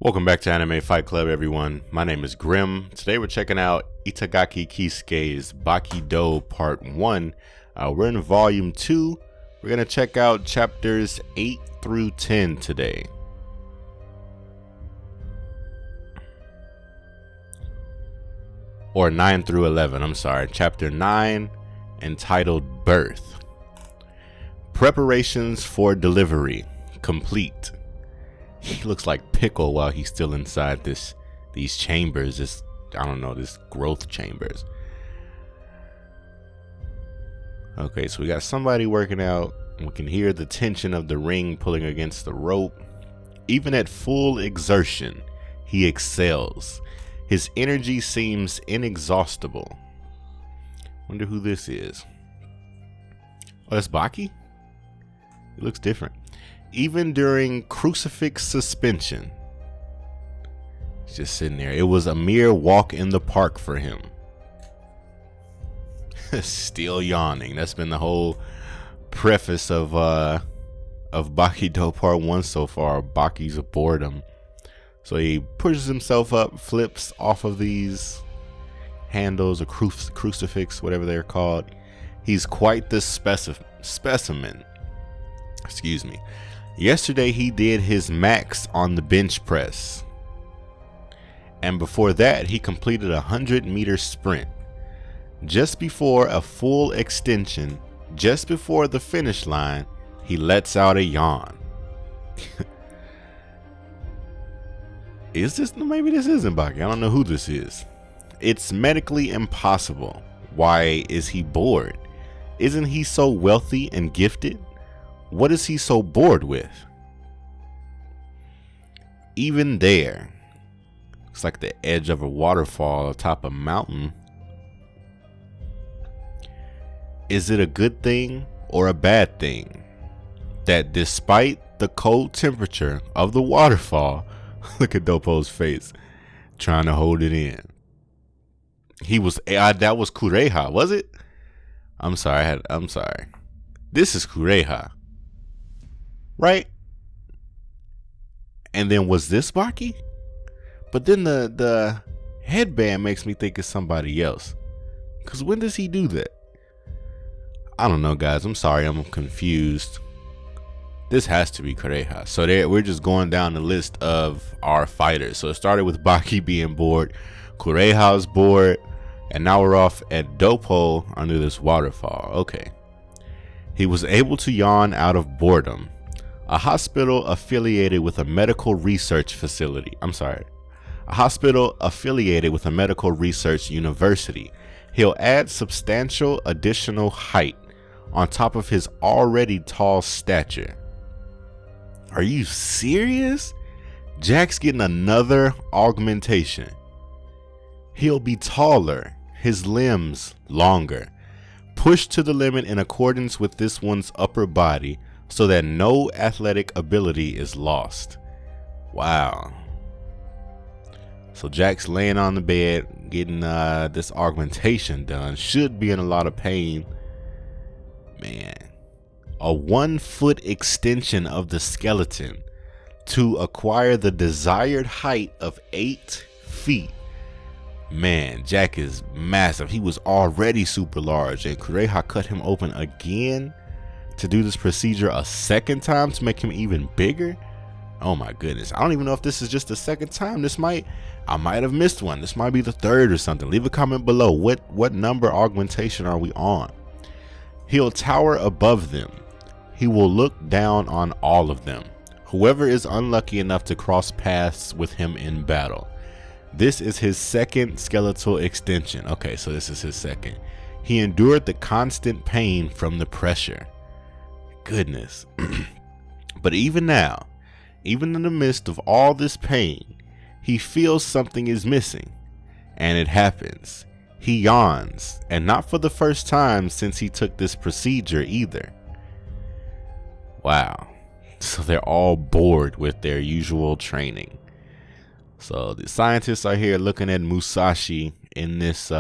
Welcome back to Anime Fight Club, everyone. My name is Grim. Today we're checking out Itagaki Keisuke's Baki Do Part 1. We're in Volume 2. We're going to check out Chapters 8 through 10 today. Or 9 through 11, I'm sorry. Chapter 9, entitled Birth. Preparations for delivery complete. He looks like Pickle while he's still inside these chambers, this growth chambers. Okay, so we got somebody working out. We can hear the tension of the ring pulling against the rope. Even at full exertion, he excels. His energy seems inexhaustible. Wonder who this is. Oh, that's Baki? It looks different. Even during crucifix suspension, he's just sitting there. It was a mere walk in the park for him. Still yawning. That's been the whole preface of Baki Do Part 1 so far. Baki's boredom. So he pushes himself up, flips off of these handles, or crucifix, whatever they're called. He's quite the specimen. Excuse me. Yesterday he did his max on the bench press. And before that he completed a 100-meter sprint. Just before a full extension, just before the finish line, he lets out a yawn. Is this? Maybe this isn't Baki. I don't know who this is. It's medically impossible. Why is he bored? Isn't he so wealthy and gifted? What is he so bored with? Even there, it's like the edge of a waterfall atop a mountain. Is it a good thing or a bad thing that despite the cold temperature of the waterfall, look at Doppo's face, trying to hold it in. He was, that was Kureha, was it? I'm sorry. This is Kureha. Right? And then was this Baki? But then the headband makes me think it's somebody else. Because when does he do that? I don't know, guys. I'm sorry. I'm confused. This has to be Kureha. So we're just going down the list of our fighters. So it started with Baki being bored. Kureha's bored. And now we're off at Doppo under this waterfall. Okay. He was able to yawn out of boredom. A hospital affiliated with a medical research facility. A hospital affiliated with a medical research university. He'll add substantial additional height on top of his already tall stature. Are you serious? Jack's getting another augmentation. He'll be taller, his limbs longer, pushed to the limit in accordance with this one's upper body, so that no athletic ability is lost. Wow. So Jack's laying on the bed, getting this augmentation done. Should be in a lot of pain. Man. A 1-foot extension of the skeleton to acquire the desired height of 8 feet. Man, Jack is massive. He was already super large, and Kureha cut him open again to do this procedure a second time to make him even bigger. Oh my goodness. I don't even know if this is just the second time. I might have missed one. This might be the third or something. Leave a comment below. What number augmentation are we on? He'll tower above them. He will look down on all of them. Whoever is unlucky enough to cross paths with him in battle. This is his second skeletal extension. Okay, so this is his second. He endured the constant pain from the pressure. Goodness. But even now, even in the midst of all this pain, he feels something is missing. And it happens. He yawns, and not for the first time since he took this procedure either. Wow. So they're all bored with their usual training. So the scientists are here looking at Musashi in this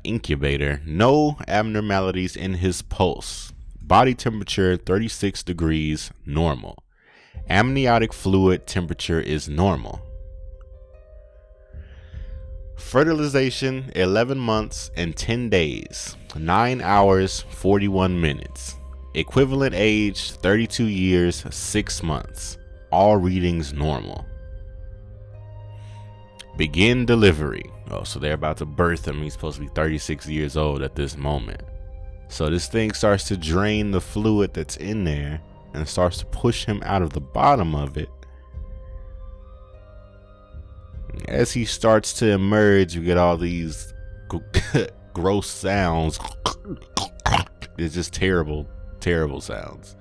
incubator. No abnormalities in his pulse. Body temperature 36 degrees normal. Amniotic fluid temperature is normal. Fertilization 11 months and 10 days, 9 hours 41 minutes. Equivalent age 32 years 6 months. All readings normal. Begin delivery. Oh, so they're about to birth him. He's supposed to be 36 years old at this moment. So this thing starts to drain the fluid that's in there and starts to push him out of the bottom of it. As he starts to emerge, you get all these gross sounds. It's just terrible, terrible sounds.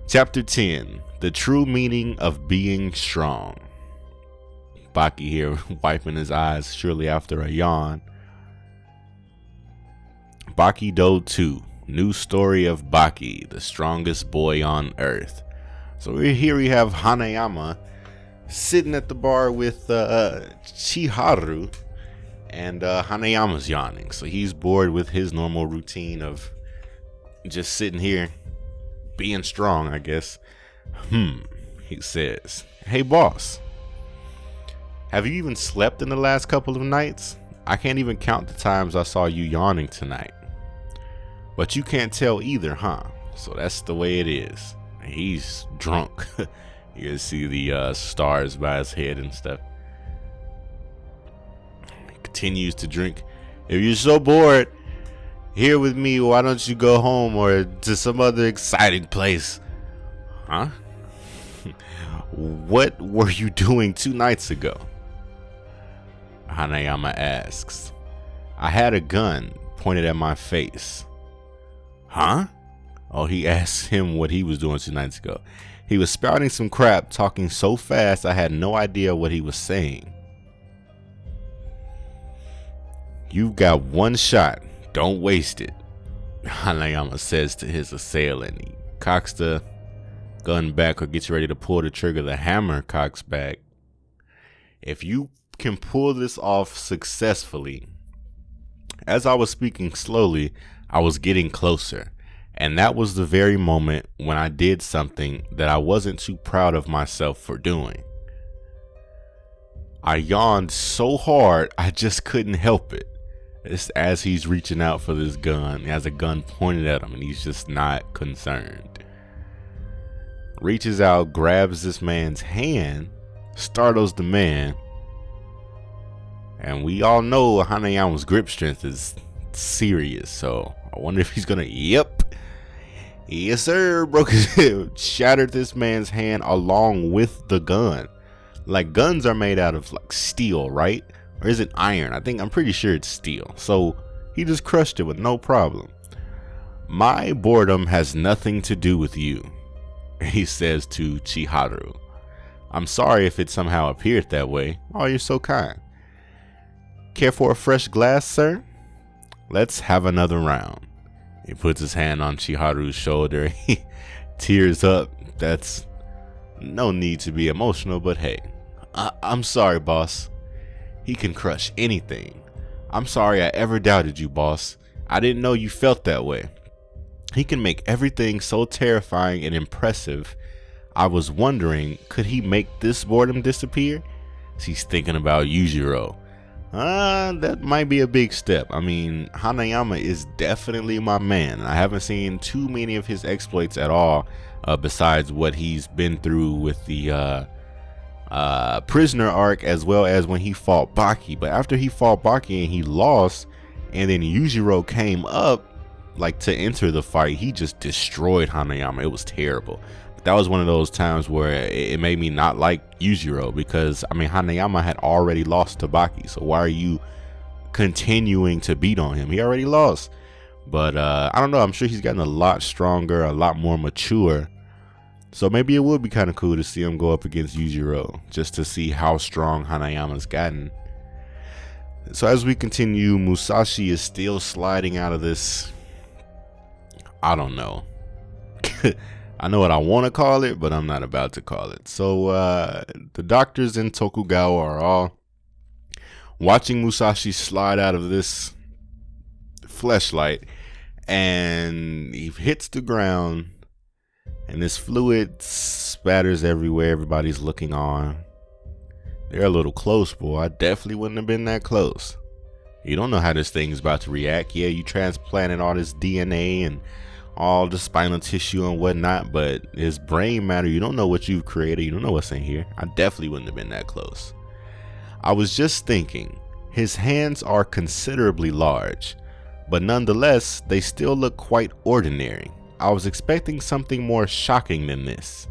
Chapter 10, The True Meaning of Being Strong. Baki here wiping his eyes, surely after a yawn. Baki Do 2, New Story of Baki, the strongest boy on earth. So here we have Hanayama sitting at the bar with Chiharu, and Hanayama's yawning. So he's bored with his normal routine of just sitting here being strong, I guess. He says, "Hey boss, have you even slept in the last couple of nights? I can't even count the times I saw you yawning tonight. But you can't tell either, huh? So that's the way it is." He's drunk. You can see the stars by his head and stuff. He continues to drink. "If you're so bored here with me, why don't you go home or to some other exciting place?" Huh? "What were you doing 2 nights ago?" Hanayama asks. "I had a gun pointed at my face." Huh? Oh, he asked him what he was doing 2 nights ago. He was spouting some crap, talking so fast I had no idea what he was saying. "You've got 1 shot. Don't waste it," Hanayama says to his assailant. He cocks the gun back or gets ready to pull the trigger. The hammer cocks back. "If you can pull this off successfully." As I was speaking slowly, I was getting closer, and that was the very moment when I did something that I wasn't too proud of myself for doing. I yawned so hard I just couldn't help it. It's as he's reaching out for this gun. He has a gun pointed at him and he's just not concerned. Reaches out, grabs this man's hand, startles the man. And we all know Hanayama's grip strength is serious, so I wonder if he's gonna, yep. Yes, sir. Broke his hip, shattered this man's hand along with the gun. Like, guns are made out of like steel, right? Or is it iron? I'm pretty sure it's steel. So he just crushed it with no problem. "My boredom has nothing to do with you," he says to Chiharu. "I'm sorry if it somehow appeared that way." "Oh, you're so kind." "Care for a fresh glass, sir? Let's have another round." He puts his hand on Chiharu's shoulder. He tears up. That's no need to be emotional, but hey, I'm sorry, boss. He can crush anything. I'm sorry I ever doubted you, boss. I didn't know you felt that way. He can make everything so terrifying and impressive. I was wondering, could he make this boredom disappear? He's thinking about Yujiro. That might be a big step. I mean, Hanayama is definitely my man. I haven't seen too many of his exploits at all, besides what he's been through with the prisoner arc, as well as when he fought Baki. But after he fought Baki and he lost, and then Yujiro came up like to enter the fight, he just destroyed Hanayama. It was terrible. That was one of those times where it made me not like Yujiro, because I mean, Hanayama had already lost to Baki, so why are you continuing to beat on him? He already lost. But I don't know, I'm sure he's gotten a lot stronger, a lot more mature, so maybe it would be kind of cool to see him go up against Yujiro, just to see how strong Hanayama's gotten. So as we continue, Musashi is still sliding out of this, I don't know. I know what I want to call it, but I'm not about to call it. So the doctors in Tokugawa are all watching Musashi slide out of this fleshlight, and he hits the ground And this fluid spatters everywhere. Everybody's looking on. They're a little close, boy. I definitely wouldn't have been that close. You don't know how this thing's about to react. Yeah, you transplanted all this DNA and all the spinal tissue and whatnot, but his brain matter, you don't know what you've created. You don't know what's in here. I definitely wouldn't have been that close. I was just thinking, his hands are considerably large, but nonetheless, they still look quite ordinary. I was expecting something more shocking than this,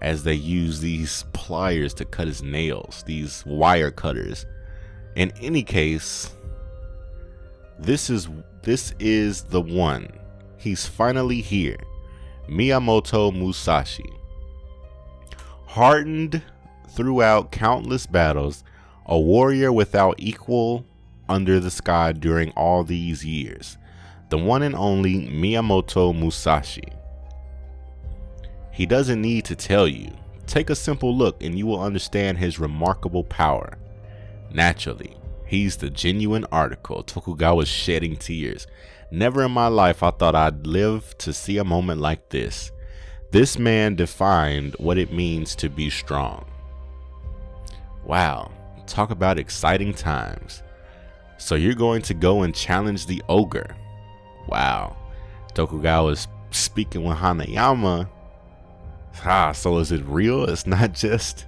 as they use these pliers to cut his nails, these wire cutters. In any case, this is the one. He's finally here. Miyamoto Musashi. Hardened throughout countless battles, a warrior without equal under the sky during all these years. The one and only Miyamoto Musashi. He doesn't need to tell you. Take a simple look and you will understand his remarkable power. Naturally, he's the genuine article. Tokugawa's shedding tears. Never in my life I thought I'd live to see a moment like this. This man defined what it means to be strong. Wow, talk about exciting times. So you're going to go and challenge the ogre. Wow, Tokugawa's speaking with Hanayama. So is it real? It's not just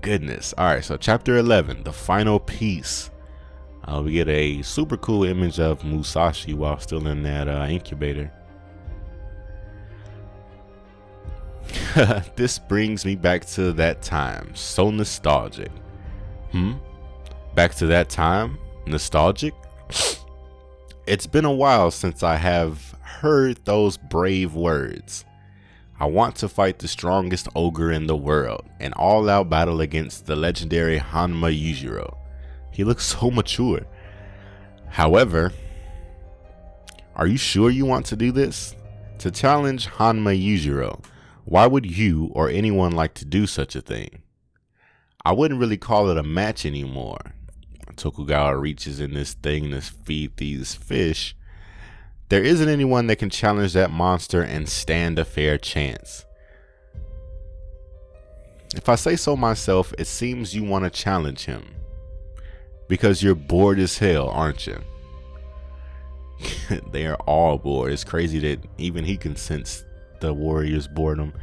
goodness. All right, so chapter 11, the final piece. We get a super cool image of Musashi while still in that incubator. This brings me back to that time. So nostalgic. Back to that time? Nostalgic? It's been a while since I have heard those brave words. I want to fight the strongest ogre in the world, an all-out battle against the legendary Hanma Yujiro. He looks so mature. However, are you sure you want to do this? To challenge Hanma Yujiro, why would you or anyone like to do such a thing? I wouldn't really call it a match anymore. Tokugawa reaches in this thing to feed these fish. There isn't anyone that can challenge that monster and stand a fair chance. If I say so myself, it seems you want to challenge him. Because you're bored as hell, aren't you? They are all bored. It's crazy that even he can sense the warrior's boredom.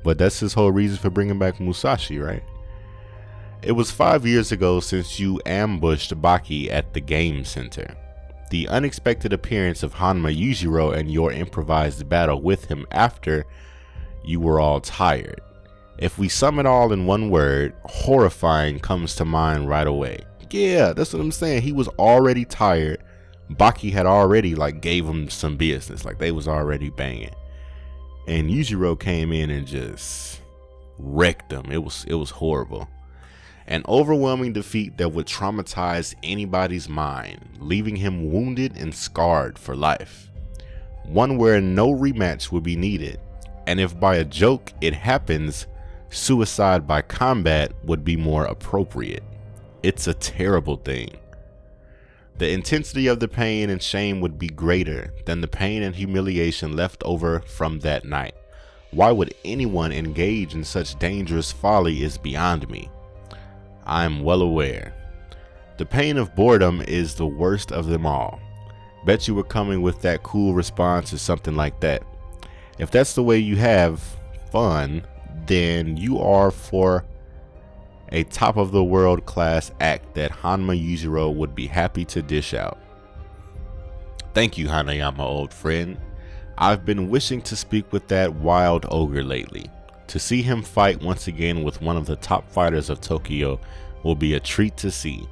But that's his whole reason for bringing back Musashi, right? It was 5 years ago since you ambushed Baki at the game center. The unexpected appearance of Hanma Yujiro and your improvised battle with him after you were all tired. If we sum it all in one word, horrifying comes to mind right away. Yeah, that's what I'm saying. He was already tired. Baki had already gave him some business. They was already banging. And Yujiro came in and just wrecked him. It was horrible. An overwhelming defeat that would traumatize anybody's mind, leaving him wounded and scarred for life. One where no rematch would be needed. And if by a joke it happens, suicide by combat would be more appropriate. It's a terrible thing. The intensity of the pain and shame would be greater than the pain and humiliation left over from that night. Why would anyone engage in such dangerous folly is beyond me. I am well aware. The pain of boredom is the worst of them all. Bet you were coming with that cool response or something like that. If that's the way you have fun, then you are for a top of the world class act that Hanma Yujiro would be happy to dish out. Thank you, Hanayama, old friend. I've been wishing to speak with that wild ogre lately. To see him fight once again with one of the top fighters of Tokyo will be a treat to see.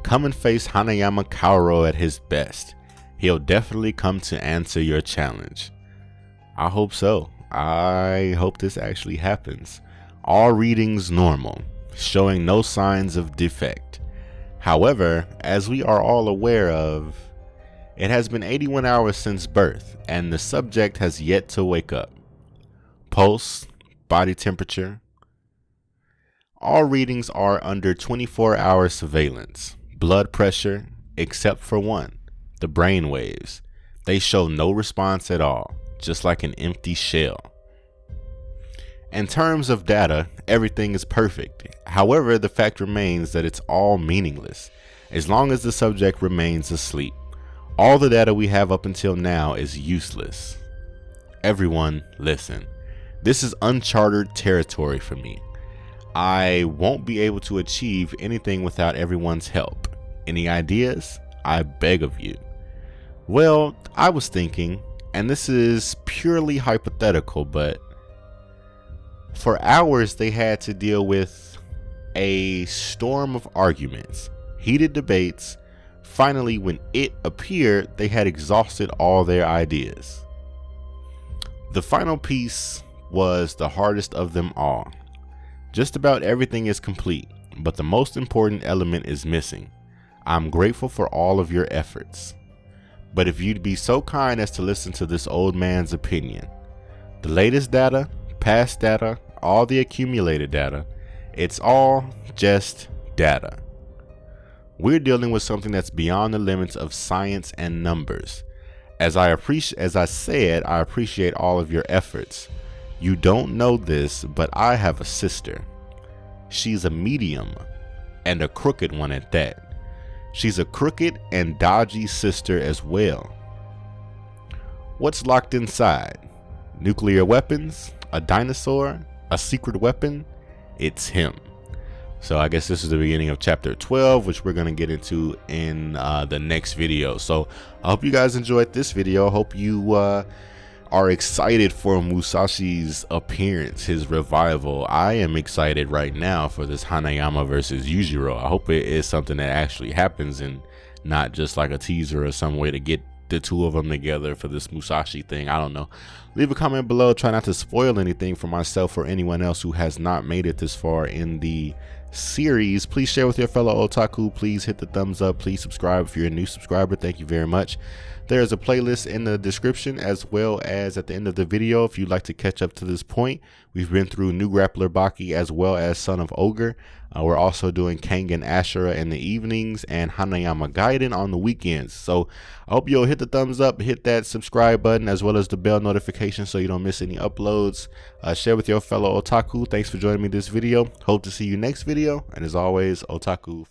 Come and face Hanayama Kaoru at his best. He'll definitely come to answer your challenge. I hope so. I hope this actually happens. All readings normal, showing no signs of defect. However, as we are all aware of, it has been 81 hours since birth, and the subject has yet to wake up. Pulse, body temperature. All readings are under 24-hour surveillance. Blood pressure, except for one, the brain waves. They show no response at all, just like an empty shell. In terms of data, everything is perfect. However, the fact remains that it's all meaningless as long as the subject remains asleep. All the data we have up until now is useless. Everyone, listen. This is uncharted territory for me. I won't be able to achieve anything without everyone's help. Any ideas? I beg of you. Well, I was thinking, and this is purely hypothetical, but for hours they had to deal with a storm of arguments, heated debates. Finally, when it appeared, they had exhausted all their ideas. The final piece was the hardest of them all. Just about everything is complete, but the most important element is missing. I'm grateful for all of your efforts. But if you'd be so kind as to listen to this old man's opinion. The latest data, past data, all the accumulated data, it's all just data. We're dealing with something that's beyond the limits of science and numbers. As I said, I appreciate all of your efforts. You don't know this, but I have a sister. She's a medium, and a crooked one at that. She's a crooked and dodgy sister as well. What's locked inside? Nuclear weapons? A dinosaur? A secret weapon? It's him. So I guess this is the beginning of chapter 12, which we're going to get into in the next video. So I hope you guys enjoyed this video. I hope you are excited for Musashi's appearance, his revival. I am excited right now for this Hanayama versus Yujiro. I hope it is something that actually happens and not just like a teaser or some way to get the two of them together for this Musashi thing. I don't know. Leave a comment below. Try not to spoil anything for myself or anyone else who has not made it this far in the series. Please share with your fellow otaku. Please hit the thumbs up. Please subscribe if you're a new subscriber. Thank you very much. There's a playlist in the description as well as at the end of the video if you'd like to catch up to this point. We've been through New Grappler Baki as well as Son of Ogre. We're also doing Kang and Ashura in the evenings and Hanayama Gaiden on the weekends. So I hope you'll hit the thumbs up, hit that subscribe button as well as the bell notification so you don't miss any uploads. Share with your fellow otaku. Thanks for joining me this video. Hope to see you next video. And as always, otaku.